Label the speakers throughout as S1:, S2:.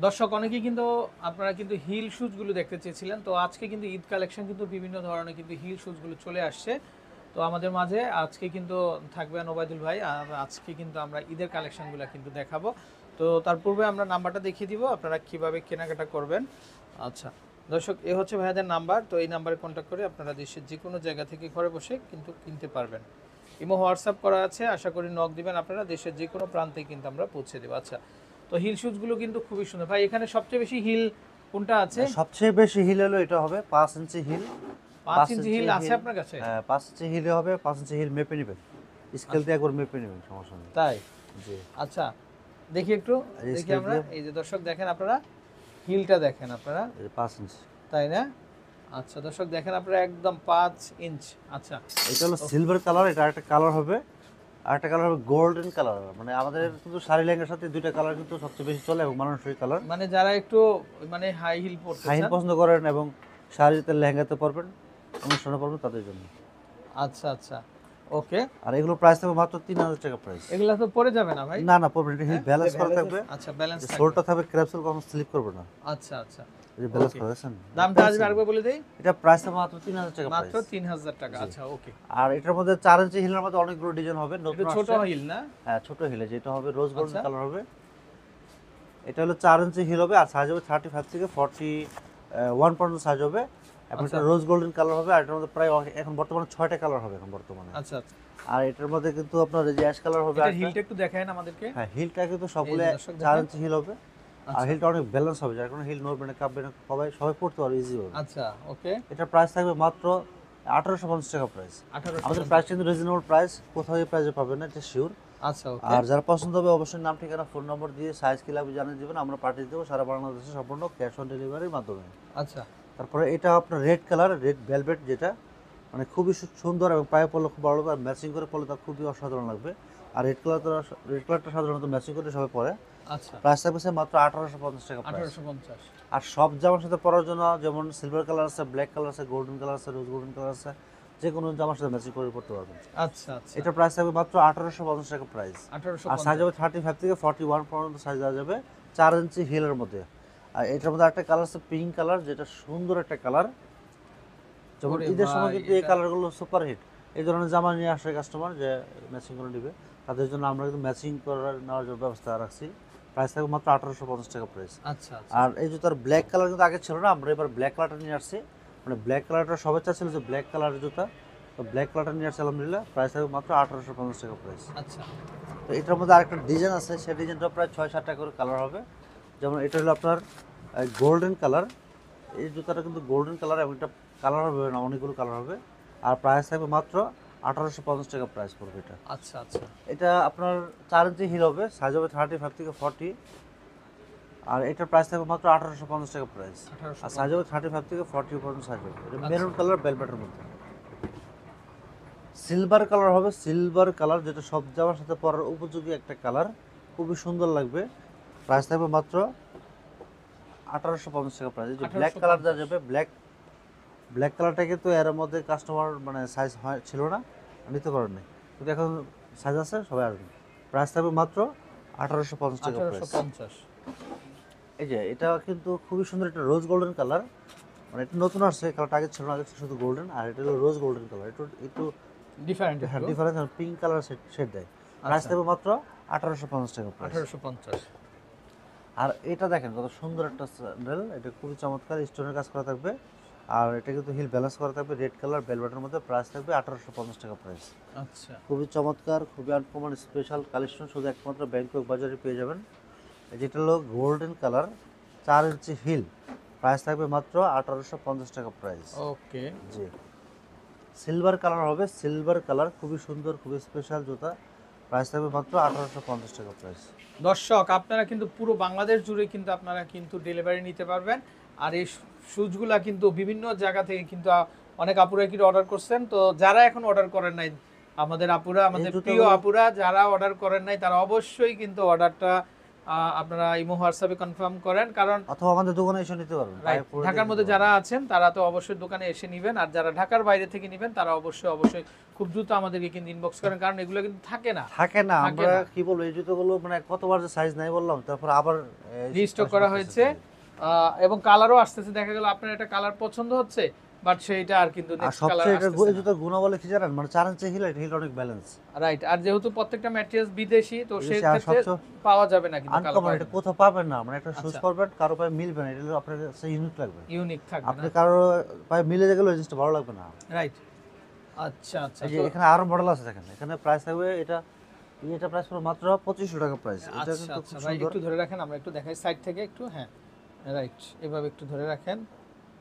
S1: দর্শক অনেকেই কিন্তু আপনারা কিন্তু হিল শুজগুলো দেখতে চেয়েছিলেন, তো আজকে কিন্তু ঈদ কালেকশন কিন্তু বিভিন্ন ধরনের কিন্তু হিল শুজগুলো চলে আসছে। তো আমাদের মাঝে আজকে কিন্তু থাকবেন ওবায়দুল ভাই, আর আজকে কিন্তু আমরা ঈদের কালেকশনগুলো কিন্তু দেখাবো। তো তার পূর্বে আমরা নাম্বারটা দেখিয়ে দিব আপনারা কিভাবে কেনাকাটা করবেন। আচ্ছা দর্শক, এ হচ্ছে ভাইয়াদের নাম্বার, তো এই নাম্বারে কন্ট্যাক্ট করে আপনারা দেশের যে কোনো জায়গা থেকে ঘরে বসে কিন্তু কিনতে পারবেন। ইমো হোয়াটসঅ্যাপ করা আছে, আশা করি নক দিবেন আপনারা, দেশের যে কোনো প্রান্তে কিন্তু আমরা পৌঁছে দেবো। আচ্ছা, তো হিল শুজগুলো কিন্তু খুবই সুন্দর ভাই। এখানে সবচেয়ে বেশি হিল কোনটা আছে?
S2: সবচেয়ে বেশি হিল হলো এটা হবে 5 ইঞ্চি হিল।
S1: 5 ইঞ্চি হিল আছে আপনার কাছে?
S2: 5 ইঞ্চি হিলে হবে, 5 ইঞ্চি হিল মেপে নেবেন, স্কেল দিয়ে একবার মেপে নেবেন, সমস্যা নেই।
S1: তাই?
S2: জি।
S1: আচ্ছা, দেখি একটু,
S2: এই
S1: দেখি
S2: স্কেল
S1: আমরা।
S2: দিয়ে
S1: এই যে দর্শক দেখেন আপনারা, হিলটা দেখেন আপনারা,
S2: এই যে 5 ইঞ্চি।
S1: তাই না? আচ্ছা দর্শক দেখেন আপনারা, একদম 5 ইঞ্চ। আচ্ছা,
S2: এটা হলো সিলভার কালার, এটা আরেকটা কালার হবে, আরেকটা কালার হবে গোল্ডেন কালার। মানে আমাদের কিন্তু শাড়ি লেহেঙ্গার সাথে দুইটা কালার কিন্তু সবচেয়ে বেশি চলে এবং মানানসই কালার।
S1: মানে যারা একটু মানে হাই হিল পড়তে
S2: হাই হিল
S1: চান।
S2: পছন্দ করেন এবং শাড়িতে লেহেঙ্গাতে পরবেন, অনুষ্ঠানে পরবেন তাদের জন্য।
S1: আচ্ছা আচ্ছা, ওকে।
S2: আর এগুলো প্রাইস থাকবে মাত্র 3000 টাকা প্রাইস।
S1: এগুলা তো পড়ে যাবে না ভাই?
S2: না না, পরবেন, এটা হিল ব্যালেন্স করা থাকবে।
S1: আচ্ছা, ব্যালেন্স থাকবে।
S2: সোলটা থাকবে ক্র্যাপসুল, কখনো স্লিপ করবে না।
S1: আচ্ছা আচ্ছা,
S2: এই যে ব্যালেন্স
S1: ওকে।
S2: করা আছেন।
S1: দামটা আসবে আরেকবার বলে দেই।
S2: এটা প্রাইস থাকবে মাত্র 3000 টাকা
S1: মাত্র
S2: প্রাইস।
S1: 3000 টাকা। আচ্ছা, ওকে।
S2: আর এটার মধ্যে 4 ইঞ্চি হিলের মধ্যে অনেকগুলো ডিজাইন হবে,
S1: এটা
S2: নতুন
S1: ছোট
S2: আসছে।
S1: হিল না?
S2: হ্যাঁ, ছোট হিলে যেটা হবে রোজ গোল্ডেন
S1: আচ্ছা।
S2: কালার হবে। এটা হলো 4 ইঞ্চি হিল হবে, আর সাইজ হবে 35 থেকে 41 পর্যন্ত সাইজ হবে। এবং
S1: আচ্ছা
S2: এটা রোজ গোল্ডেন কালার হবে, আর এটার মধ্যে প্রায় এখন বর্তমানে 6টা কালার হবে এখন বর্তমানে।
S1: আচ্ছা আচ্ছা।
S2: আর এটার মধ্যে কিন্তু আপনার এই যে অ্যাশ কালার হবে।
S1: এটার হিলটা একটু দেখায়েন আমাদেরকে।
S2: হ্যাঁ, হিলটা কিন্তু সবগুলো
S1: এই যে দর্শক
S2: 4
S1: দেখেন।
S2: ইঞ্চি হিল হবে। আর
S1: আচ্ছা
S2: হিলটা অনেক ব্যালেন্স হবে, যার কারণে হিল নড়বে না, কাঁপবে না, সবাই সবাই পড়তে পারবে ইজি হবে।
S1: আচ্ছা, ওকে।
S2: এটা প্রাইস থাকবে মাত্র 1850 টাকা প্রাইস।
S1: 1800।
S2: আমাদের প্রাইস কিন্তু রিজনেবল প্রাইস, কোথাও এই প্রাইসে পাবেন না, এটা শিওর।
S1: আচ্ছা, ওকে।
S2: আর যারা পছন্দ হবে অবশ্যই নাম, ঠিকানা, ফোন নম্বর দিয়ে সাইজ কি লাগবে জানিয়ে দেবেন, আমরা পাঠিয়ে দেবো সারা বাংলাদেশে সম্পূর্ণ ক্যাশ অন ডেলিভারির মাধ্যমে।
S1: আচ্ছা
S2: তারপরে এটা আপনার রেড কালার, রেড ভেলভেট, যেটা মানে খুবই সুন্দর এবং পায়ে পড়লে খুব ভালো, আর ম্যাচিং করে পড়লে তার খুবই অসাধারণ লাগবে। আর রেড কালারটা সাধারণত ম্যাচিং করে সবাই পরে।
S1: আচ্ছা,
S2: প্রাইস থাকবে মাত্র 1850 টাকা প্রাইস।
S1: 1850।
S2: আর সব জামার সাথে পরার জন্য যেমন সিলভার কালার আছে, ব্ল্যাক কালার আছে, গোল্ডেন কালার আছে, রোজ গোল্ডেন কালার আছে, যে কোনো জামার সাথে ম্যাচিং করে পড়তে পারবেন।
S1: আচ্ছা আচ্ছা,
S2: এটা প্রাইস থাকবে মাত্র 1850 টাকা প্রাইস। আর সাইজ
S1: 1850।
S2: হবে 35 থেকে 41 পর্যন্ত সাইজ দেওয়া যাবে, 4 ইঞ্চি হিলের মধ্যে। আর এটার মধ্যে একটা কালার আছে পিঙ্ক কালার, যেটা সুন্দর একটা কালার। যেমন
S1: ওরে
S2: ঈদের সময়
S1: ভাই,
S2: কিন্তু এই
S1: এটা
S2: কালারগুলো সুপার হিট। এই ধরনের জামা নিয়ে আসে কাস্টমার যে ম্যাচিং করে নেবে, তাদের জন্য আমরা কিন্তু ম্যাচিং করার নেওয়ার জন্য ব্যবস্থা রাখছি। প্রাইস থাকবে মাত্র 1850 টাকা প্রাইস।
S1: আচ্ছা আচ্ছা,
S2: আর এই জুতার ব্ল্যাক কালার কিন্তু আগে ছিল না, আমরা এবার ব্ল্যাক কালারটা নিয়ে আসছি। মানে ব্ল্যাক কালারটা সবাই চাচ্ছিল যে ব্ল্যাক কালারের জুতা, তো ব্ল্যাক কালারটা নিয়ে আসছি আলহামদুলিল্লাহ। প্রাইস থাকবে মাত্র 1850 টাকা প্রাইস।
S1: আচ্ছা,
S2: তো এটার মধ্যে আরেকটা ডিজাইন আছে, সেই ডিজাইনটা প্রায় 6-7টা করে কালার হবে। যেমন এটা হলো আপনার গোল্ডেন কালার। এই জুতাটা কিন্তু গোল্ডেন কালার, এবং এটা কালার হবে না, অনেকগুলো কালার হবে। আর প্রাইস থাকবে মাত্র 1850 টাকা প্রাইস পড়বে এটা।
S1: আচ্ছা আচ্ছা,
S2: এটা আপনার 4 ইঞ্চি হিল হবে, সাইজ হবে 35 থেকে 40। আর এটার প্রাইস থাকবে মাত্র 1850 টাকা প্রাইস। আর সাইজ হবে 35 থেকে 40 পর্যন্ত সাইজ হবে। এটা মেরুন কালার ভেলভেটের মধ্যে। সিলভার কালার হবে, সিলভার কালার, যেটা সব জামার সাথে পরার উপযোগী একটা কালার, খুবই সুন্দর লাগবে। প্রাইস থাকবে মাত্র 1850 টাকা প্রাইস। যে ব্ল্যাক কালার দেওয়া যাবে, ব্ল্যাক কালারটা কিন্তু এর মধ্যে কাস্টমার মানে সাইজ ছিল না, নিতে পারেননি, কিন্তু এখন সাইজ আছে, সবাই আসবে। প্রাইস থাকবে মাত্র 1850 টাকা প্রাইস।
S1: 1850।
S2: এই যে এটা কিন্তু খুবই সুন্দর একটা রোজ গোল্ডেন কালার, মানে এটা নতুন আসছে, কালারটা আগে ছিল না, আগে ছিল শুধু গোল্ডেন, আর এটা হলো রোজ গোল্ডেন কালার। একটু একটু
S1: ডিফারেন্ট,
S2: হ্যাঁ ডিফারেন্স, পিঙ্ক কালার শেড দেয়। প্রাইস থাকবে মাত্র 1850 টাকা প্রাইস।
S1: 1850।
S2: আর এটা দেখেন কত সুন্দর একটা স্যান্ডেল, এটা খুবই চমৎকার, স্টোনের কাজ করা থাকবে। আর এটা কিন্তু হিল ব্যালেন্স করা থাকবে, রেড কালার ভেলভেটের মধ্যে। প্রাইস থাকবে 1850 টাকা প্রাইস।
S1: আচ্ছা,
S2: খুবই চমৎকার, খুবই আনকমন স্পেশাল কালেকশন, শুধু একমাত্র ব্যাংকক বাজারে পেয়ে যাবেন। যেটা হলো গোল্ডেন কালার, 4 ইঞ্চি হিল। প্রাইস থাকবে মাত্র 1850 টাকা প্রাইস।
S1: ওকে।
S2: জি। সিলভার কালার হবে, সিলভার কালার, খুবই সুন্দর, খুবই স্পেশাল জুতা। প্রাইস থাকবে মাত্র 1850 টাকা প্রাইস।
S1: দর্শক আপনারা কিন্তু পুরো বাংলাদেশ জুড়ে কিন্তু আপনারা কিন্তু ডেলিভারি নিতে পারবেন। আর এই শুজগুলা কিন্তু বিভিন্ন জায়গা থেকে কিন্তু অনেক আপুরা কিন্তু অর্ডার করছেন। তো যারা এখন অর্ডার করেন নাই, আমাদের আপুরা, আমাদের প্রিয় আপুরা যারা অর্ডার করেন নাই, তারা অবশ্যই কিন্তু অর্ডারটা আপনারা ইমো হোয়াটসঅ্যাপে কনফার্ম করেন, কারণ
S2: অথবা আমাদের দোকানে এসে নিতে পারবেন।
S1: রাইট,
S2: পায়ে পরে
S1: ঢাকার
S2: দিয়ে
S1: মধ্যে
S2: নিতে
S1: যারা
S2: পারবেন।
S1: আছেন তারা তো অবশ্যই দোকানে এসে নেবেন, আর যারা ঢাকার বাইরে থেকে নেবেন তারা অবশ্যই খুব দ্রুত আমাদেরকে কিন্তু ইনবক্স করেন, কারণ এগুলো কিন্তু থাকে না,
S2: থাকে না,
S1: থাকে
S2: আমরা
S1: না।
S2: কি বলবো, এই জুতোগুলো মানে কতবার যে সাইজ নাই বললাম, তারপর আবার
S1: রিস্টক করা হয়েছে, এবং কালারও আসতেছে। দেখা গেল আপনার একটা কালার পছন্দ হচ্ছে, বাট সেইটা আর কিন্তু
S2: আর
S1: নেক্সট কালার
S2: সবচেয়ে এটা
S1: আসতেছে
S2: এই জুতোর গুণাবলী কি জানেন, মানে 4 ইঞ্চি হিল, এটা হিল অনেক ব্যালেন্স।
S1: রাইট, আর যেহেতু প্রত্যেকটা ম্যাটেরিয়ালস বিদেশি, তো সেই
S2: বিদেশি, আর
S1: ক্ষেত্রে
S2: সবচেয়ে
S1: পাওয়া যাবে না কিন্তু
S2: আনকমন, এটা কোথাও পাবেন না, মানে একটা শুজ
S1: আচ্ছা।
S2: পরবেন কারো পায়ে মিলবে না, এটা হলো আপনার কাছে ইউনিক লাগবে।
S1: ইউনিক থাকবে
S2: আপনি
S1: না,
S2: কারো পায়ে মিলে গেলে ওই জিনিসটা ভালো লাগবে না।
S1: রাইট। আচ্ছা আচ্ছা,
S2: এই যে
S1: তো
S2: এখানে আরো মডেল আছে দেখেন, এখানে প্রাইস থাকবে এটা প্রাইস পড়বে মাত্র 2500 টাকা প্রাইস। এটা
S1: আচ্ছা
S2: কিন্তু
S1: আচ্ছা
S2: খুব
S1: ভাই,
S2: সুন্দর।
S1: একটু ধরে রাখেন, আমরা একটু দেখাই সাইড থেকে একটু, হ্যাঁ রাইট, এভাবে একটু ধরে রাখেন।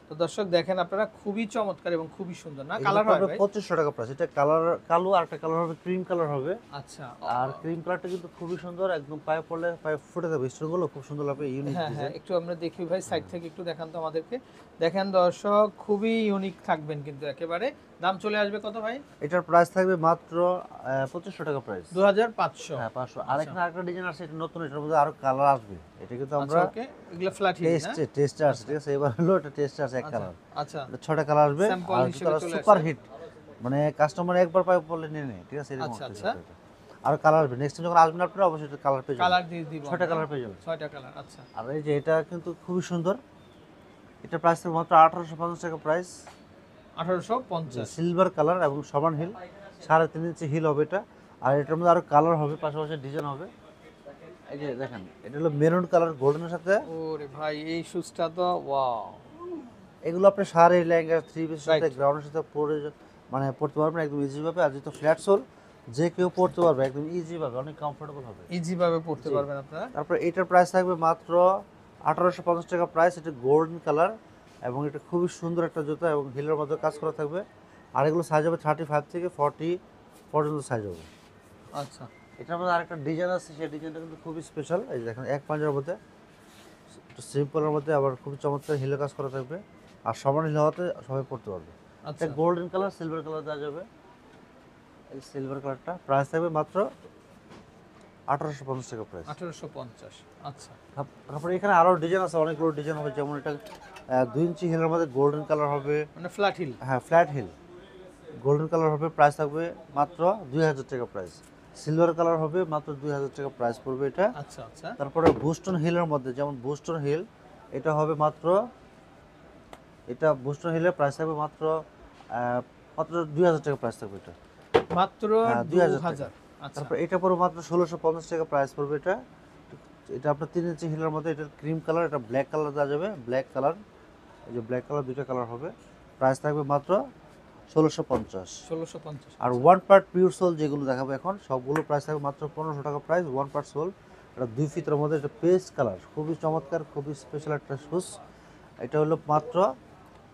S1: তো দর্শক দেখেন আপনারা, খুবই চমৎকার এবং খুবই সুন্দর না,
S2: এগুলো
S1: কালার হয়
S2: পড়বে
S1: ভাই?
S2: 2500 টাকা প্রাইস। এটা কালার কালো, আর একটা কালার হবে ক্রিম কালার হবে।
S1: আচ্ছা,
S2: আর ক্রিম কালারটা কিন্তু খুবই সুন্দর, একদম পায়ে পড়লে পায়ে ফুটে যাবে, স্টোনগুলো খুব সুন্দর লাগবে, ইউনিক
S1: হ্যাঁ হ্যাঁ,
S2: ডিজাইন।
S1: একটু আমরা দেখি ভাই, সাইড থেকে একটু দেখান তো আমাদেরকে। দেখেন দর্শক, খুবই ইউনিক থাকবেন কিন্তু একেবারে। দাম চলে আসবে কত ভাই?
S2: এটার প্রাইস থাকবে মাত্র 2500 টাকা প্রাইস।
S1: 2500।
S2: হ্যাঁ 500। আর এখানে আরেকটা ডিজাইন আছে, এটা নতুন, এটার মধ্যে আরো কালার আসবে। এটা কিন্তু আমরা
S1: ওকে, এগুলো ফ্ল্যাট হিল না?
S2: টেস্টে আসছে, ঠিক আছে, এবার হলো এটা টেস্টে আছে এক কালার।
S1: আচ্ছা,
S2: এটা 6টা কালার আসবে।
S1: Sample
S2: আর
S1: হিসেবে চলে
S2: সুপার
S1: আসে।
S2: হিট, মানে কাস্টমার একবার পায়ে পড়লে নিয়ে নেয়, ঠিক আছে, এরকম
S1: আচ্ছা,
S2: একটা
S1: আচ্ছা।
S2: জিনিস এটা। আর কালার আসবে, নেক্সট টাইম যখন আসবেন আপনারা অবশ্যই এটা কালার পেয়ে যাবেন।
S1: কালার দিয়ে দিব
S2: 6টা কালার পেয়ে যাবেন।
S1: 6টা কালার, আচ্ছা।
S2: আর এই যে এটা কিন্তু খুবই সুন্দর, এটা প্রাইস থাকবে মাত্র 1850 টাকা প্রাইস।
S1: 1850।
S2: সিলভার কালার এবং সমান হিল, 3.5 ইঞ্চি হিল হবে এটা। আর এটার মধ্যে আরো কালার হবে, পাশাপাশি ডিজাইন হবে। এই যে দেখেন, এটা হলো মেরুন কালার গোল্ডেনের সাথে।
S1: ওরে ভাই, এই শুজটা তো ওয়াও।
S2: এগুলো আপনি শাড়ি, লেহেঙ্গা, থ্রি পিসের সাথে,
S1: Right.
S2: গ্রাউন্ডের সাথে মানে পড়তে পারবেন একদম ইজি ভাবে। আর যেহেতু ফ্ল্যাট সোল, যে কেউ পড়তে পারবে একদম ইজি ভাবে, অনেক কমফোর্টেবল হবে।
S1: ইজি ভাবে পড়তে
S2: জি।
S1: পারবেন আপনারা।
S2: তারপর এটার প্রাইস থাকবে মাত্র 1850 টাকা প্রাইস। এটা গোল্ডেন কালার এবং এটা খুবই সুন্দর একটা জুতা, এবং হিলের মধ্যে কাজ করা থাকবে। আর এগুলো সাইজ হবে 35 থেকে 40 পর্যন্ত সাইজ হবে।
S1: আচ্ছা,
S2: এটার মধ্যে আরেকটা ডিজাইন আছে, সেই ডিজাইনটা কিন্তু খুবই স্পেশাল। এই যে দেখেন, এক পাঞ্জার মধ্যে, সিম্পলের মধ্যে আবার খুবই চমৎকার হিলে কাজ করা থাকবে। আর সমান হিল হওয়াতে সবাই পড়তে পারবে।
S1: আচ্ছা।
S2: এটা গোল্ডেন কালার, সিলভার কালার দেওয়া যাবে। এই সিলভার কালারটা প্রাইস থাকবে মাত্র 1850 টাকা প্রাইস।
S1: 1850, আচ্ছা।
S2: তারপরে এখানে আরো ডিজাইন আছে, অনেকগুলো ডিজাইন হবে। যেমন এটা 2 ইঞ্চি হিলের মধ্যে গোল্ডেন কালার হবে।
S1: মানে ফ্ল্যাট হিল।
S2: হ্যাঁ, ফ্ল্যাট হিল গোল্ডেন কালার হবে, প্রাইস থাকবে মাত্র 2000 টাকা প্রাইস। সিলভার কালার হবে, মাত্র 2000 টাকা প্রাইস পড়বে এটা।
S1: আচ্ছা আচ্ছা।
S2: তারপরে বুস্টন হিলের মধ্যে, যেমন বুস্টন হিল, এটা হবে মাত্র, এটা বুস্টন হিলের প্রাইস থাকবে মাত্র 2000 টাকা প্রাইস থাকবে এটা।
S1: মাত্র
S2: হ্যাঁ, 2000
S1: 2000। আচ্ছা,
S2: তারপর এটা পড়বে মাত্র 1650 টাকা প্রাইস পড়বে এটা। এটা আপনার 3 ইঞ্চি হিলের মধ্যে, এটা ক্রিম কালার, এটা ব্ল্যাক কালার দেওয়া যাবে, ব্ল্যাক কালার। এই যে ব্ল্যাক কালার, দুইটা কালার হবে, প্রাইস থাকবে মাত্র 1650।
S1: 1650।
S2: আর 1 পার্ট পিওর সোল যেগুলো দেখাবো এখন, সবগুলো প্রাইস থাকবে মাত্র 1500 টাকা প্রাইস। 1 পার্ট সোল, এটা 2 ফিটের মধ্যে, এটা পেস্ট কালার, খুবই চমৎকার, খুবই স্পেশাল একটা শুজ। এটা হলো মাত্র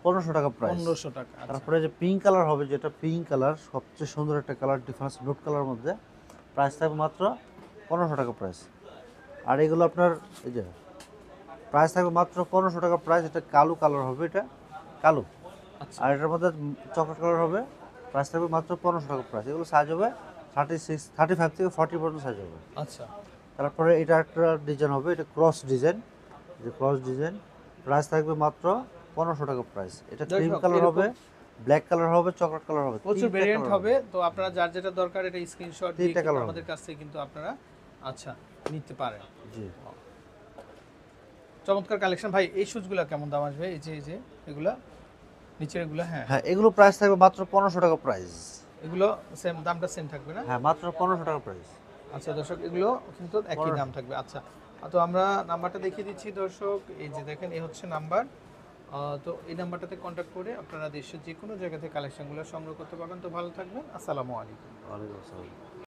S2: 1500 টাকা প্রাইস।
S1: 1500 টাকা, আচ্ছা।
S2: তারপরে যে পিঙ্ক কালার হবে, যেটা পিঙ্ক কালার সবচেয়ে সুন্দর একটা কালার, ডিফারেন্স নোট কালার মধ্যে, প্রাইস থাকবে মাত্র 1500 টাকা প্রাইস। আর এগুলো আপনার এই যে প্রাইস থাকবে মাত্র 1500 টাকা প্রাইস। এটা কালো কালার হবে, এটা কালো।
S1: আচ্ছা।
S2: আর এটার মধ্যে চকলেট কালার হবে, প্রাইস থাকবে মাত্র 1500 টাকা প্রাইস। এগুলো সাইজ হবে 35 থেকে 40 পর্যন্ত সাইজ হবে।
S1: আচ্ছা,
S2: তারপরে এটা একটা ডিজাইন হবে, এটা ক্রস ডিজাইন, যে ক্রস ডিজাইন, প্রাইস থাকবে মাত্র 1500 টাকা প্রাইস। এটা ক্রিম
S1: দর্শক,
S2: কালার
S1: এরকম
S2: হবে, ব্ল্যাক কালার হবে, চকলেট কালার হবে,
S1: প্রচুর
S2: 3টা
S1: ভেরিয়েন্ট
S2: colour
S1: হবে। তো আপনারা যার যেটা দরকার এটা স্ক্রিনশট দিয়ে
S2: 3টা
S1: কিন্তু
S2: colour
S1: আমাদের কাছ থেকে কিন্তু আপনারা আচ্ছা নিতে পারেন।
S2: জি।
S1: চমৎকার কালেকশন ভাই। এই শুজগুলো কেমন দাম আসবে? এই যে এগুলা নিচের এগুলা, হ্যাঁ
S2: হ্যাঁ, এগুলো প্রাইস থাকবে মাত্র 1500 টাকা প্রাইস।
S1: এগুলো সেম দামটা সেম থাকবে না?
S2: হ্যাঁ, মাত্র 1500 টাকা প্রাইস।
S1: আচ্ছা দর্শক, এগুলো কিন্তু একই দাম থাকবে। আচ্ছা, তো আমরা নাম্বারটা দেখিয়ে দিচ্ছি দর্শক। এই যে দেখেন, এই হচ্ছে নাম্বার। তো এই নাম্বারটাতে কন্ট্যাক্ট করে আপনারা দেশের যে কোনো জায়গা থেকে কালেকশনগুলো সংগ্রহ করতে পারবেন। তো ভালো থাকবেন, আসসালামু আলাইকুম।
S2: ওয়ালাইকুম আসসালাম।